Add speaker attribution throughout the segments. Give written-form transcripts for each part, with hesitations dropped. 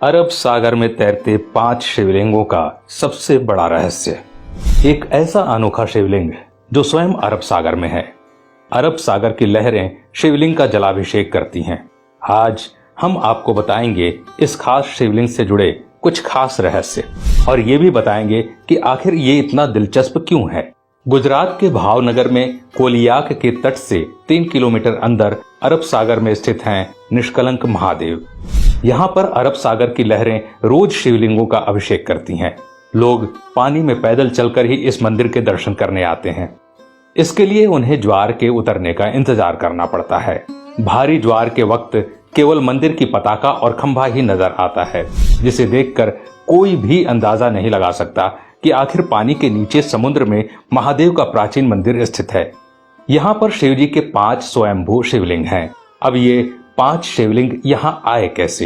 Speaker 1: अरब सागर में तैरते 5 शिवलिंगों का सबसे बड़ा रहस्य। एक ऐसा अनोखा शिवलिंग जो स्वयं अरब सागर में है। अरब सागर की लहरें शिवलिंग का जलाभिषेक करती हैं। आज हम आपको बताएंगे इस खास शिवलिंग से जुड़े कुछ खास रहस्य और ये भी बताएंगे कि आखिर ये इतना दिलचस्प क्यों है। गुजरात के भावनगर में कोलियाक के तट से 3 किलोमीटर अंदर अरब सागर में स्थित हैं निष्कलंक महादेव। यहाँ पर अरब सागर की लहरें रोज शिवलिंगों का अभिषेक करती हैं। लोग पानी में पैदल चलकर ही इस मंदिर के दर्शन करने आते हैं। इसके लिए उन्हें ज्वार के उतरने का इंतजार करना पड़ता है। भारी ज्वार के वक्त केवल मंदिर की पताका और खंभा ही नजर आता है, जिसे देखकर कोई भी अंदाजा नहीं लगा सकता कि आखिर पानी के नीचे समुद्र में महादेव का प्राचीन मंदिर स्थित है। यहाँ पर शिव जी के 5 स्वयंभू शिवलिंग हैं। अब ये 5 शिवलिंग यहाँ आए कैसे?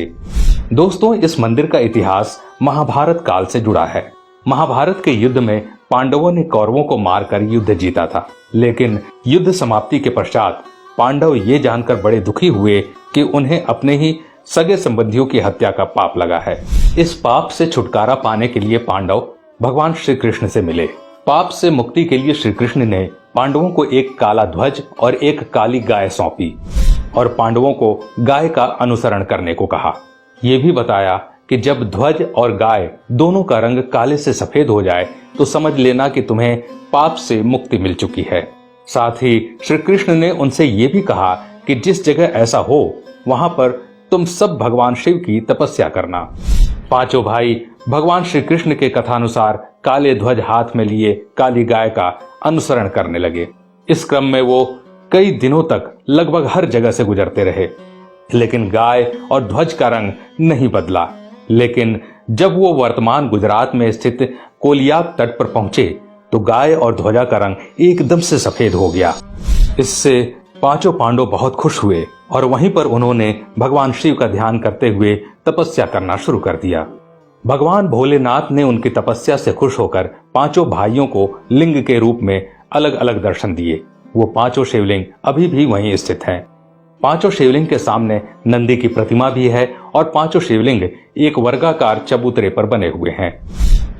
Speaker 1: दोस्तों, इस मंदिर का इतिहास महाभारत काल से जुड़ा है। महाभारत के युद्ध में पांडवों ने कौरवों को मारकर युद्ध जीता था, लेकिन युद्ध समाप्ति के पश्चात पांडव ये जानकर बड़े दुखी हुए कि उन्हें अपने ही सगे संबंधियों की हत्या का पाप लगा है। इस पाप से छुटकारा पाने के लिए पांडव भगवान श्री कृष्ण से मिले। पाप से मुक्ति के लिए श्री कृष्ण ने पांडवों को एक काला ध्वज और एक काली गाय सौंपी और पांडवों को गाय का अनुसरण करने को कहा। यह भी बताया कि जब ध्वज और गाय दोनों का रंग काले से सफेद हो जाए तो समझ लेना कि तुम्हें पाप से मुक्ति मिल चुकी है। साथ ही श्री कृष्ण ने उनसे ये भी कहा कि जिस जगह ऐसा हो वहां पर तुम सब भगवान शिव की तपस्या करना। पांचों भाई भगवान श्री कृष्ण के कथानुसार काले ध्वज हाथ में लिए काली गाय का अनुसरण करने लगे। इस क्रम में वो कई दिनों तक लगभग हर जगह से गुजरते रहे, लेकिन गाय और ध्वज का रंग नहीं बदला। लेकिन जब वो वर्तमान गुजरात में स्थित कोलियाक तट पर पहुंचे तो गाय और ध्वजा का रंग एकदम से सफेद हो गया। इससे पांचों पांडव बहुत खुश हुए और वहीं पर उन्होंने भगवान शिव का ध्यान करते हुए तपस्या करना शुरू कर दिया। भगवान भोलेनाथ ने उनकी तपस्या से खुश होकर पांचों भाइयों को लिंग के रूप में अलग अलग दर्शन दिए। वो 5 शिवलिंग अभी भी वहीं स्थित हैं। 5 शिवलिंग के सामने नंदी की प्रतिमा भी है और 5 शिवलिंग एक वर्गाकार चबूतरे पर बने हुए हैं।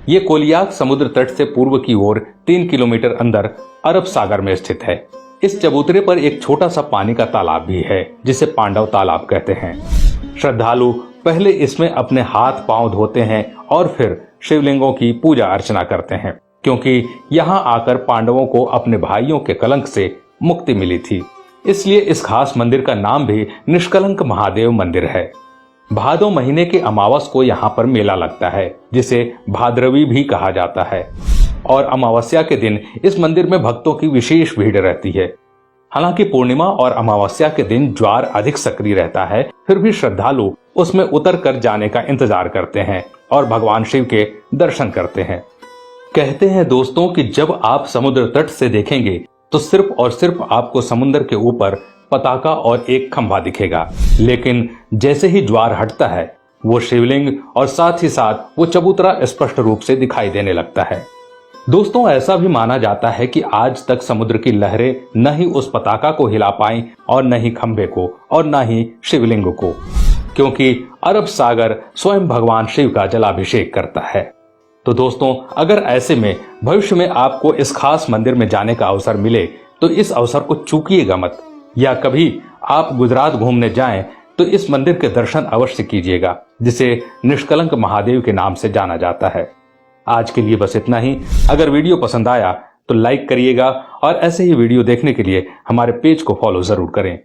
Speaker 1: ये कोलियाक समुद्र तट से पूर्व की ओर 3 किलोमीटर अंदर अरब सागर में स्थित है। इस चबूतरे पर एक छोटा सा पानी का तालाब भी है, जिसे पांडव तालाब कहते हैं। श्रद्धालु पहले इसमें अपने हाथ पांव धोते हैं और फिर शिवलिंगों की पूजा अर्चना करते हैं, क्योंकि यहाँ आकर पांडवों को अपने भाइयों के कलंक से मुक्ति मिली थी। इसलिए इस खास मंदिर का नाम भी निष्कलंक महादेव मंदिर है। भादो महीने के अमावस को यहाँ पर मेला लगता है, जिसे भाद्रवी भी कहा जाता है, और अमावस्या के दिन इस मंदिर में भक्तों की विशेष भीड़ रहती है। हालांकि पूर्णिमा और अमावस्या के दिन ज्वार अधिक सक्रिय रहता है, फिर भी श्रद्धालु उसमें उतर कर जाने का इंतजार करते हैं और भगवान शिव के दर्शन करते हैं। कहते हैं दोस्तों कि जब आप समुद्र तट से देखेंगे तो सिर्फ और सिर्फ आपको समुद्र के ऊपर पताका और एक खंभा दिखेगा, लेकिन जैसे ही ज्वार हटता है वो शिवलिंग और साथ ही साथ वो चबूतरा स्पष्ट रूप से दिखाई देने लगता है। दोस्तों, ऐसा भी माना जाता है कि आज तक समुद्र की लहरें न ही उस पताका को हिला पाई और न ही खंभे को और न ही शिवलिंग को, क्योंकि अरब सागर स्वयं भगवान शिव का जलाभिषेक करता है। तो दोस्तों, अगर ऐसे में भविष्य में आपको इस खास मंदिर में जाने का अवसर मिले तो इस अवसर को चूकिएगा मत, या कभी आप गुजरात घूमने जाएं तो इस मंदिर के दर्शन अवश्य कीजिएगा, जिसे निष्कलंक महादेव के नाम से जाना जाता है। आज के लिए बस इतना ही। अगर वीडियो पसंद आया तो लाइक करिएगा और ऐसे ही वीडियो देखने के लिए हमारे पेज को फॉलो जरूर करें।